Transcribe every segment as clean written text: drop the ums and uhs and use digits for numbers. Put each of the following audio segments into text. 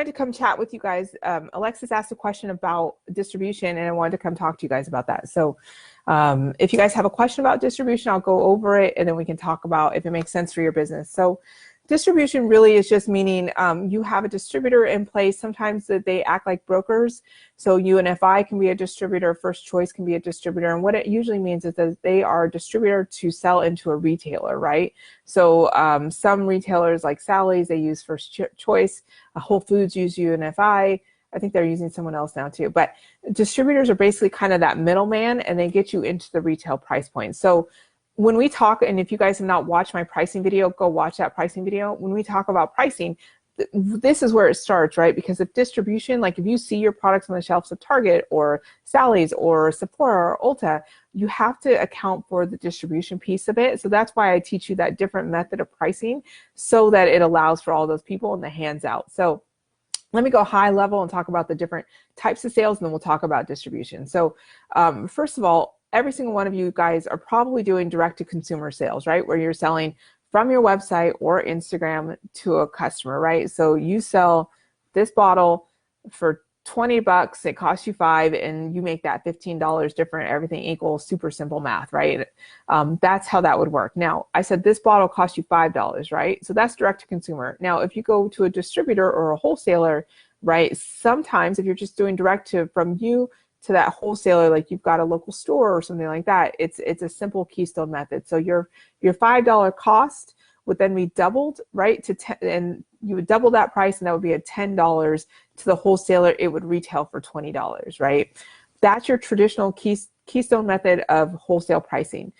wanted to come chat with you guys. Alexis asked a question about distribution, and I wanted to come talk to you guys about that. So if you guys have a question about distribution, I'll go over it, and then we can talk about if it makes sense for your business. So distribution really is just meaning you have a distributor in place. Sometimes that they act like brokers. So UNFI can be a distributor, First Choice can be a distributor. And what it usually means is that they are a distributor to sell into a retailer, right? So some retailers like Sally's, they use First Choice. Whole Foods use UNFI. I think they're using someone else now too. But distributors are basically kind of that middleman, and they get you into the retail price point. So when we talk, and if you guys have not watched my pricing video, go watch that pricing video. When we talk about pricing, this is where it starts, right? Because if distribution, like if you see your products on the shelves of Target or Sally's or Sephora or Ulta, you have to account for the distribution piece of it. So that's why I teach you that different method of pricing, so that it allows for all those people and the hands out. So let me go high level and talk about the different types of sales, and then we'll talk about distribution. So first of all, every single one of you guys are probably doing direct-to-consumer sales, right? Where you're selling from your website or Instagram to a customer, right? So you sell this bottle for 20 bucks, it costs you $5, and you make that $15 different, everything equals, super simple math, right? That's how that would work. Now, I said this bottle costs you $5, right? So that's direct-to-consumer. Now, if you go to a distributor or a wholesaler, right, sometimes if you're just doing from you to that wholesaler, like you've got a local store or something like that, it's a simple keystone method. So your $5 cost would then be doubled, right, to 10, and you would double that price, and that would be at $10 to the wholesaler. It would retail for $20, right? That's your traditional keystone method of wholesale pricing.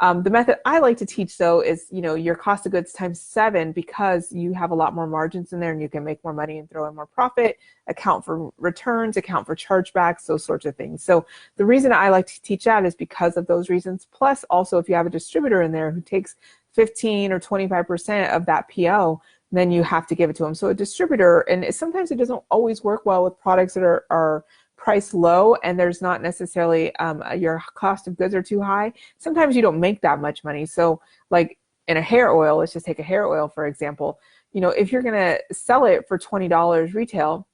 The method I like to teach, though, is your cost of goods times 7, because you have a lot more margins in there, and you can make more money and throw in more profit, account for returns, account for chargebacks, those sorts of things. So the reason I like to teach that is because of those reasons. Plus, also, if you have a distributor in there who takes 15 or 25% of that PO, then you have to give it to them. So a distributor, and sometimes it doesn't always work well with products that are priced low, and there's not necessarily your cost of goods are too high. Sometimes you don't make that much money. So like in a hair oil, let's just take a hair oil for example. If you're gonna sell it for $20 retail,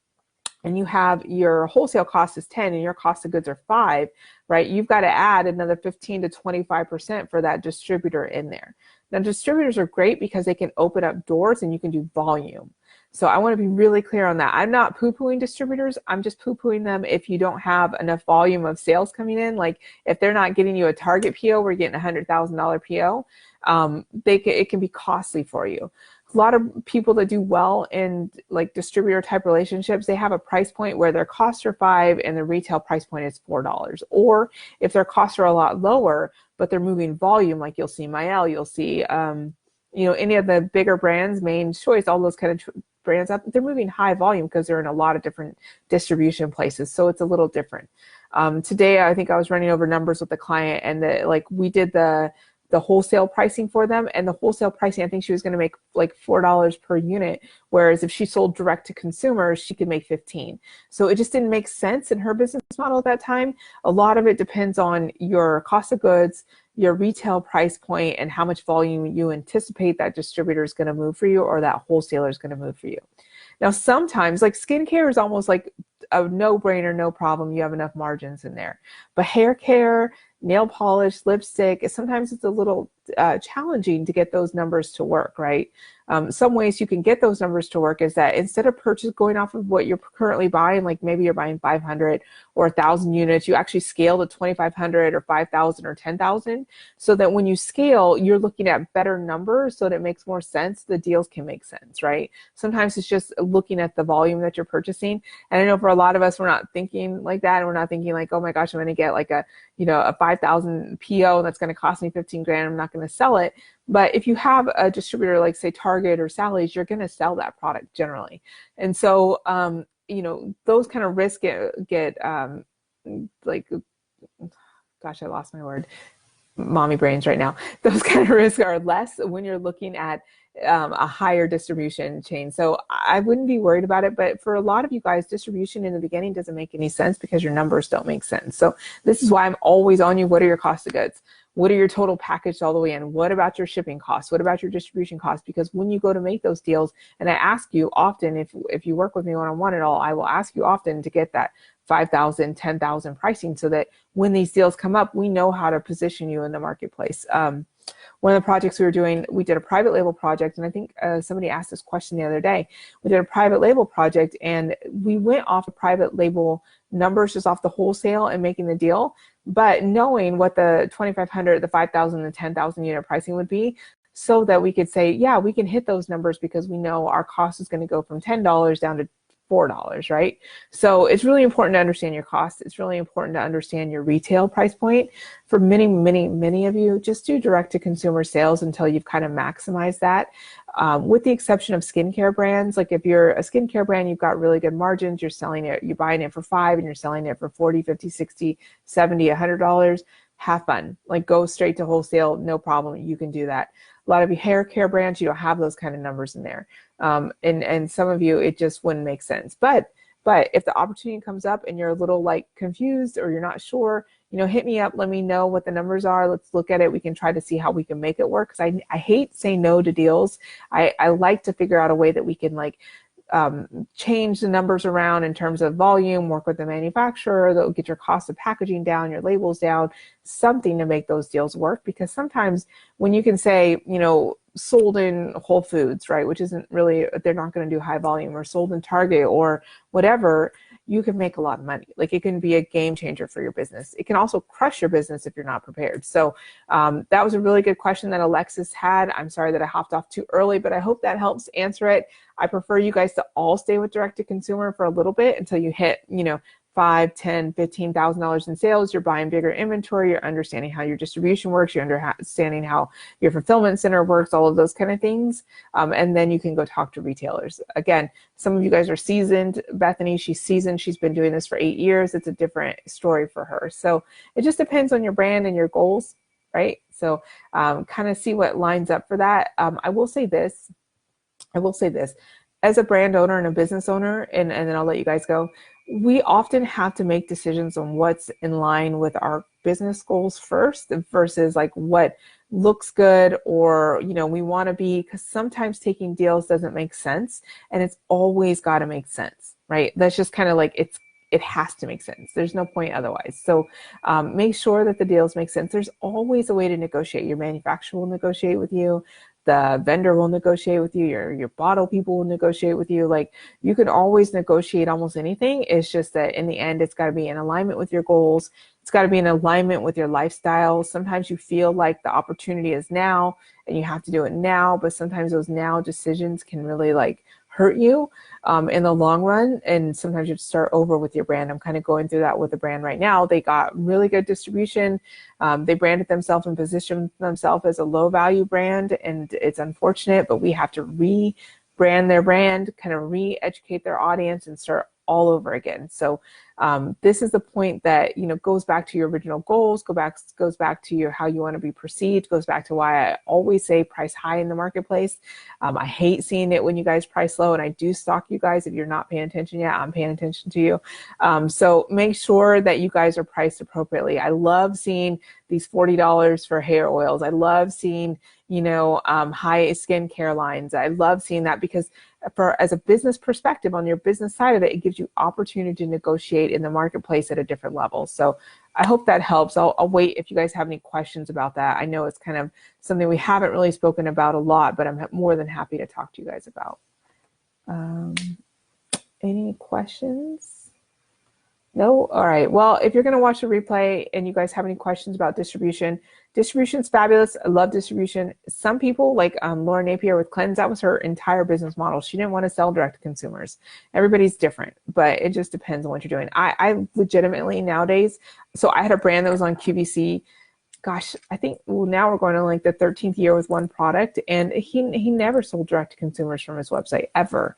and you have your wholesale cost is 10 and your cost of goods are 5, right? You've got to add another 15 to 25% for that distributor in there. Now, distributors are great because they can open up doors and you can do volume. So I want to be really clear on that. I'm not poo-pooing distributors. I'm just poo-pooing them if you don't have enough volume of sales coming in. Like if they're not getting you a Target PO where you're getting a $100,000 PO, it can be costly for you. A lot of people that do well in like distributor type relationships, they have a price point where their costs are $5 and the retail price point is $4. Or if their costs are a lot lower, but they're moving volume, like you'll see Mael, you'll see any of the bigger brands, Main Choice, all those kind of brands out, they're moving high volume because they're in a lot of different distribution places. So it's a little different. Today, I think I was running over numbers with the client, and we did the wholesale pricing for them, and the wholesale pricing, I think she was going to make like $4 per unit, whereas if she sold direct to consumers, she could make 15. So it just didn't make sense in her business model at that time. A lot of it depends on your cost of goods, your retail price point, and how much volume you anticipate that distributor is going to move for you or that wholesaler is going to move for you. Now, sometimes like skincare is almost like a no-brainer, no problem. You have enough margins in there. But hair care, nail polish, lipstick, sometimes it's a little challenging to get those numbers to work, right? Some ways you can get those numbers to work is that instead of going off of what you're currently buying, like maybe you're buying 500 or 1,000 units, you actually scale to 2,500 or 5,000 or 10,000, so that when you scale, you're looking at better numbers so that it makes more sense. The deals can make sense, right? Sometimes it's just looking at the volume that you're purchasing. And I know for a lot of us, we're not thinking like that. And we're not thinking like, oh my gosh, I'm going to get like a 5,000 PO that's going to cost me 15 grand. I'm not going to sell it. But if you have a distributor like say Target or Sally's, you're going to sell that product generally. And so, those kind of risks get like, gosh, I lost my word. Mommy brains right now. Those kind of risks are less when you're looking at a higher distribution chain. So I wouldn't be worried about it. But for a lot of you guys, distribution in the beginning doesn't make any sense because your numbers don't make sense. So this is why I'm always on you. What are your cost of goods? What are your total packaged all the way in? What about your shipping costs? What about your distribution costs? Because when you go to make those deals, and I ask you often, if you work with me one-on-one at all, I will ask you often to get that 5,000, 10,000 pricing so that when these deals come up, we know how to position you in the marketplace. One of the projects we were doing, we did a private label project, and I think somebody asked this question the other day. We did a private label project, and we went off of private label numbers, just off the wholesale and making the deal, but knowing what the 2,500, the 5,000, the 10,000 unit pricing would be, so that we could say, yeah, we can hit those numbers because we know our cost is going to go from $10 down to $4, right? So it's really important to understand your costs. It's really important to understand your retail price point. For many, many, many of you, just do direct to consumer sales until you've kind of maximized that. With the exception of skincare brands, like if you're a skincare brand, you've got really good margins, you're selling it, you're buying it for $5 and you're selling it for 40, 50, 60, 70, $100, have fun. Like go straight to wholesale, no problem. You can do that. A lot of you hair care brands, you don't have those kind of numbers in there. And some of you, it just wouldn't make sense. But if the opportunity comes up and you're a little like confused or you're not sure, hit me up, let me know what the numbers are. Let's look at it. We can try to see how we can make it work. Because I hate saying no to deals. I like to figure out a way that we can change the numbers around in terms of volume, work with the manufacturer, that'll get your cost of packaging down, your labels down, something to make those deals work. Because sometimes when you can say, sold in Whole Foods, right, which isn't really, they're not going to do high volume, or sold in Target or whatever, you can make a lot of money. Like it can be a game changer for your business. It can also crush your business if you're not prepared. So that was a really good question that Alexis had. I'm sorry that I hopped off too early, but I hope that helps answer it. I prefer you guys to all stay with direct to consumer for a little bit until you hit, $5, $10, $15,000 in sales. You're buying bigger inventory. You're understanding how your distribution works. You're understanding how your fulfillment center works, all of those kind of things. And then you can go talk to retailers. Again, some of you guys are seasoned. Bethany, she's seasoned. She's been doing this for 8 years. It's a different story for her. So it just depends on your brand and your goals, right? So kind of see what lines up for that. I will say this. As a brand owner and a business owner, and then I'll let you guys go, we often have to make decisions on what's in line with our business goals first versus like what looks good or, we want to be, because sometimes taking deals doesn't make sense, and it's always got to make sense, right? That's just kind of like, it has to make sense. There's no point otherwise. So make sure that the deals make sense. There's always a way to negotiate. Your manufacturer will negotiate with you. The vendor will negotiate with you. Your bottle people will negotiate with you. Like you can always negotiate almost anything. It's just that in the end, it's got to be in alignment with your goals. It's got to be in alignment with your lifestyle. Sometimes you feel like the opportunity is now and you have to do it now, but sometimes those now decisions can really hurt you in the long run. And sometimes you have to start over with your brand. I'm kind of going through that with the brand right now. They got really good distribution. They branded themselves and positioned themselves as a low value brand. And it's unfortunate, but we have to rebrand their brand, kind of re-educate their audience and start all over again. So this is the point that, goes back to your original goals, goes back to how you want to be perceived, goes back to why I always say price high in the marketplace. I hate seeing it when you guys price low, and I do stalk you guys. If you're not paying attention yet, I'm paying attention to you. So make sure that you guys are priced appropriately. I love seeing these $40 for hair oils. I love seeing, high skincare lines. I love seeing that because as a business perspective on your business side of it, it gives you opportunity to negotiate in the marketplace at a different level. So I hope that helps. I'll wait if you guys have any questions about that. I know it's kind of something we haven't really spoken about a lot, but I'm more than happy to talk to you guys about. Any questions? No? All right. Well, if you're going to watch the replay and you guys have any questions about distribution's fabulous. I love distribution. Some people, like Laura Napier with Cleanse, that was her entire business model. She didn't want to sell direct to consumers. Everybody's different, but it just depends on what you're doing. I legitimately nowadays, so I had a brand that was on QVC. Gosh, I think now we're going to the 13th year with one product, and he never sold direct to consumers from his website ever.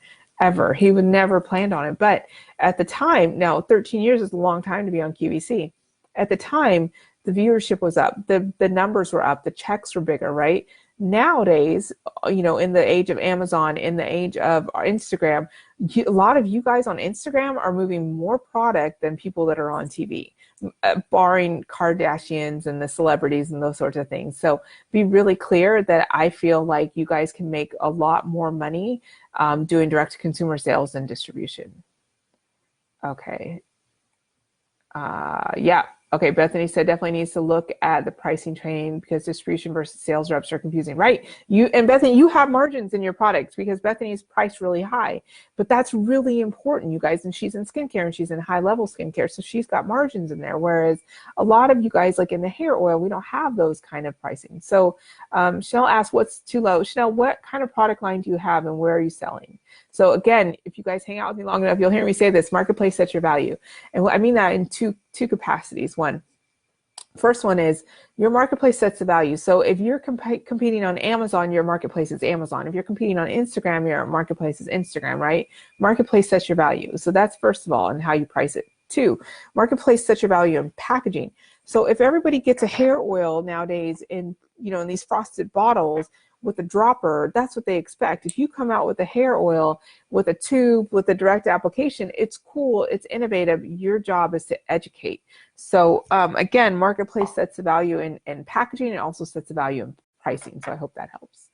He would never planned on it. But at the time, now 13 years is a long time to be on QVC. At the time, the viewership was up, the numbers were up, the checks were bigger, right? Nowadays, in the age of Amazon, in the age of Instagram, a lot of you guys on Instagram are moving more product than people that are on TV, barring Kardashians and the celebrities and those sorts of things. So be really clear that I feel like you guys can make a lot more money doing direct to consumer sales and distribution. Okay. Yeah. Okay. Bethany said definitely needs to look at the pricing training because distribution versus sales reps are confusing, right? And Bethany, you have margins in your products because Bethany's priced really high, but that's really important, you guys. And she's in skincare and she's in high level skincare. So she's got margins in there. Whereas a lot of you guys, like in the hair oil, we don't have those kind of pricing. So Chanel asked, what's too low? Chanel, what kind of product line do you have and where are you selling? So again, if you guys hang out with me long enough, you'll hear me say this: marketplace sets your value. And I mean that in two capacities. First one is your marketplace sets the value. So if you're competing on Amazon, your marketplace is Amazon. If you're competing on Instagram, your marketplace is Instagram, right? Marketplace sets your value. So that's first of all, and how you price it. Two, marketplace sets your value in packaging. So if everybody gets a hair oil nowadays in these frosted bottles with a dropper, that's what they expect. If you come out with a hair oil with a tube with a direct application, it's cool, it's innovative. Your job is to educate. So again, marketplace sets the value in packaging and also sets the value in pricing. So I hope that helps.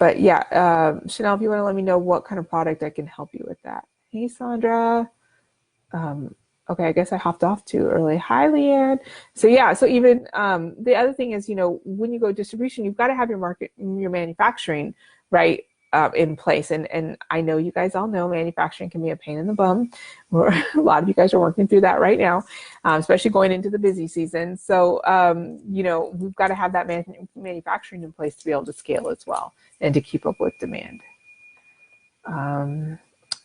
But yeah, Chanel, if you want to let me know what kind of product I can help you with that. Hey, Sandra. Okay, I guess I hopped off too early. Hi, Leanne. So yeah, so even the other thing is, when you go distribution, you've got to have your manufacturing, right, in place. And I know you guys all know manufacturing can be a pain in the bum. A lot of you guys are working through that right now, especially going into the busy season. So, we've got to have that manufacturing in place to be able to scale as well and to keep up with demand.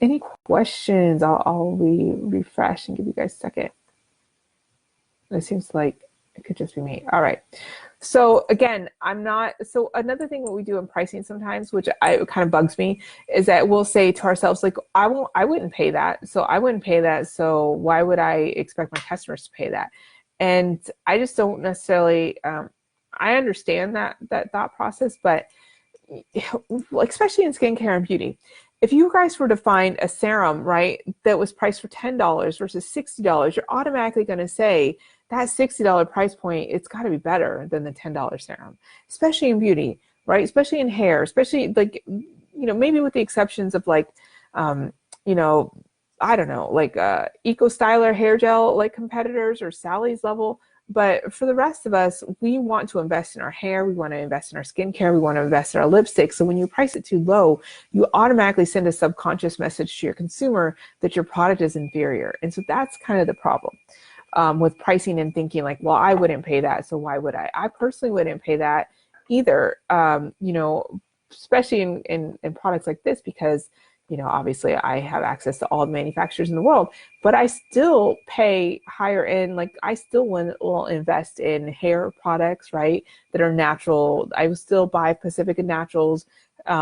Any questions? I'll refresh and give you guys a second. It seems like it could just be me. All right. So again, so another thing that we do in pricing sometimes, which kind of bugs me, is that we'll say to ourselves, like, I wouldn't pay that. So I wouldn't pay that. So why would I expect my customers to pay that? And I just don't necessarily, I understand that thought process, but especially in skincare and beauty, if you guys were to find a serum, right, that was priced for $10 versus $60, you're automatically going to say that $60 price point, it's got to be better than the $10 serum, especially in beauty, right? Especially in hair, especially like, maybe with the exceptions of like, I don't know, like Eco Styler hair gel, like competitors or Sally's level. But for the rest of us, we want to invest in our hair. We want to invest in our skincare. We want to invest in our lipstick. So when you price it too low, you automatically send a subconscious message to your consumer that your product is inferior. And so that's kind of the problem with pricing and thinking like, well, I wouldn't pay that. So why would I? I personally wouldn't pay that either, especially in products like this, because obviously I have access to all the manufacturers in the world, but I still pay higher end. Like I still will invest in hair products, right, that are natural. I will still buy Pacifica Naturals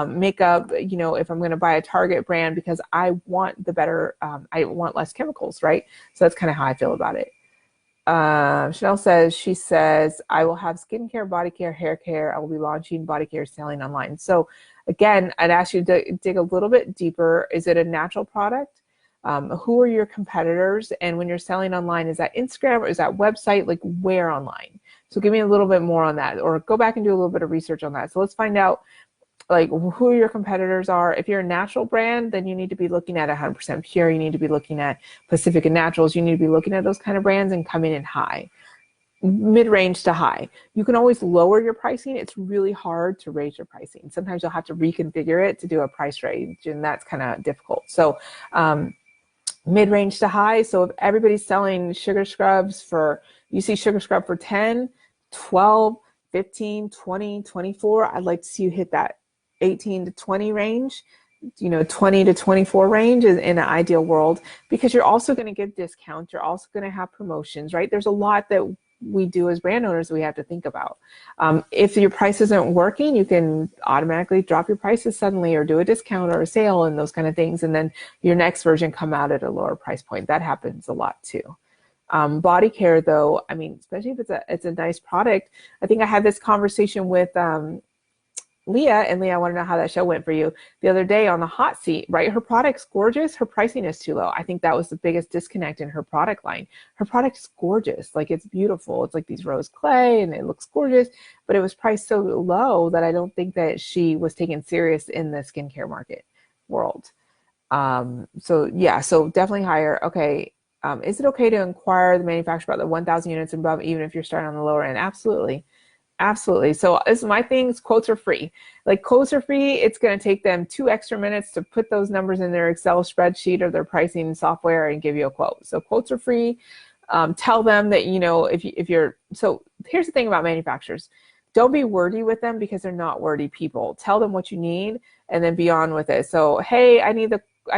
makeup, if I'm going to buy a Target brand, because I want the better, I want less chemicals, right? So that's kind of how I feel about it. Chanel says, I will have skincare, body care, hair care. I will be launching body care selling online. So again, I'd ask you to dig a little bit deeper. Is it a natural product? Who are your competitors? And when you're selling online, is that Instagram or is that website? Like where online? So give me a little bit more on that, or go back and do a little bit of research on that. So let's find out like who your competitors are. If you're a natural brand, then you need to be looking at 100% pure. You need to be looking at Pacifica Naturals. You need to be looking at those kind of brands and coming in high, mid-range to high. You can always lower your pricing. It's really hard to raise your pricing. Sometimes you'll have to reconfigure it to do a price range, and that's kind of difficult. So mid-range to high. So if everybody's selling sugar scrubs you see sugar scrub for 10, 12, 15, 20, 24, I'd like to see you hit that 18 to 20 range, 20 to 24 range is in an ideal world, because you're also going to give discounts. You're also going to have promotions, right? There's a lot that we do as brand owners that we have to think about. If your price isn't working, you can automatically drop your prices suddenly or do a discount or a sale and those kind of things. And then your next version come out at a lower price point. That happens a lot too. Body care though, I mean, especially if it's a nice product. I think I had this conversation with Leah, and Leah, I want to know how that show went for you the other day on the hot seat, right? Her product's gorgeous. Her pricing is too low. I think that was the biggest disconnect in her product line. Her product is gorgeous. Like, it's beautiful. It's like these rose clay and it looks gorgeous, but it was priced so low that I don't think that she was taken serious in the skincare market world. So yeah, so definitely higher. Okay. Is it okay to inquire the manufacturer about the 1,000 units and above, even if you're starting on the lower end? Absolutely. Absolutely. So this is my things. Quotes are free. Like, quotes are free. It's going to take them 2 extra minutes to put those numbers in their Excel spreadsheet or their pricing software and give you a quote. So quotes are free. Tell them that, you know, if you're, so here's the thing about manufacturers. Don't be wordy with them because they're not wordy people. Tell them what you need and then be on with it. So, hey, I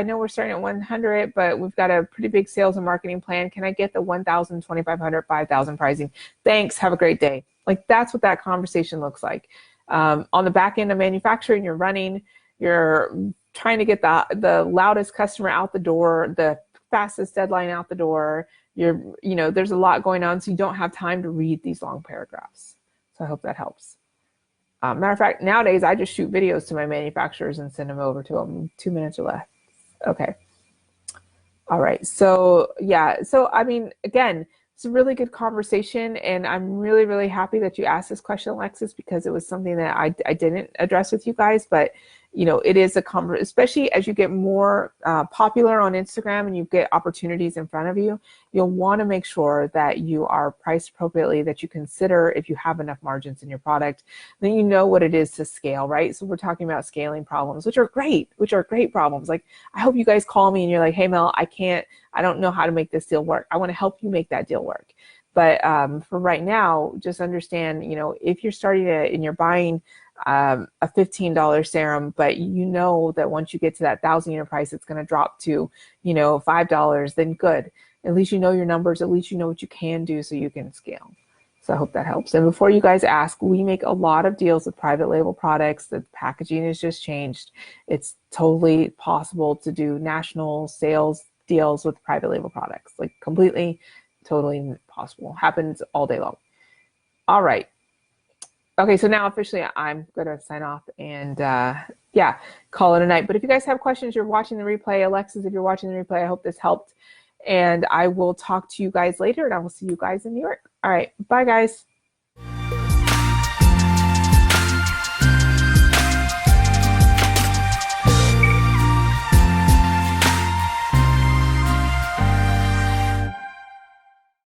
know we're starting at 100, but we've got a pretty big sales and marketing plan. Can I get the 1,000, 2,500, 5,000 pricing? Thanks. Have a great day. Like, that's what that conversation looks like. On the back end of manufacturing, you're trying to get the loudest customer out the door, the fastest deadline out the door. There's a lot going on, so you don't have time to read these long paragraphs. So I hope that helps. Matter of fact, nowadays I just shoot videos to my manufacturers and send them over to them 2 minutes or less. Okay. All right. So yeah. So I mean, again, it's a really good conversation, and I'm really, really happy that you asked this question, Alexis, because it was something that I didn't address with you guys. But it is a conversation, especially as you get more popular on Instagram and you get opportunities in front of you. You'll want to make sure that you are priced appropriately, that you consider if you have enough margins in your product, then you know what it is to scale, right? So we're talking about scaling problems, which are great problems. Like, I hope you guys call me and you're like, hey, Mel, I don't know how to make this deal work. I want to help you make that deal work. But for right now, just understand, if you're starting and you're buying a $15 serum, but you know that once you get to that 1,000 unit price, it's going to drop to, $5, then good. At least you know your numbers. At least you know what you can do so you can scale. So I hope that helps. And before you guys ask, we make a lot of deals with private label products. The packaging has just changed. It's totally possible to do national sales deals with private label products, like completely, totally possible. Happens all day long. All right. Okay, so now officially I'm going to sign off and yeah, call it a night. But if you guys have questions, you're watching the replay. Alexis, if you're watching the replay, I hope this helped. And I will talk to you guys later, and I will see you guys in New York. All right, bye guys.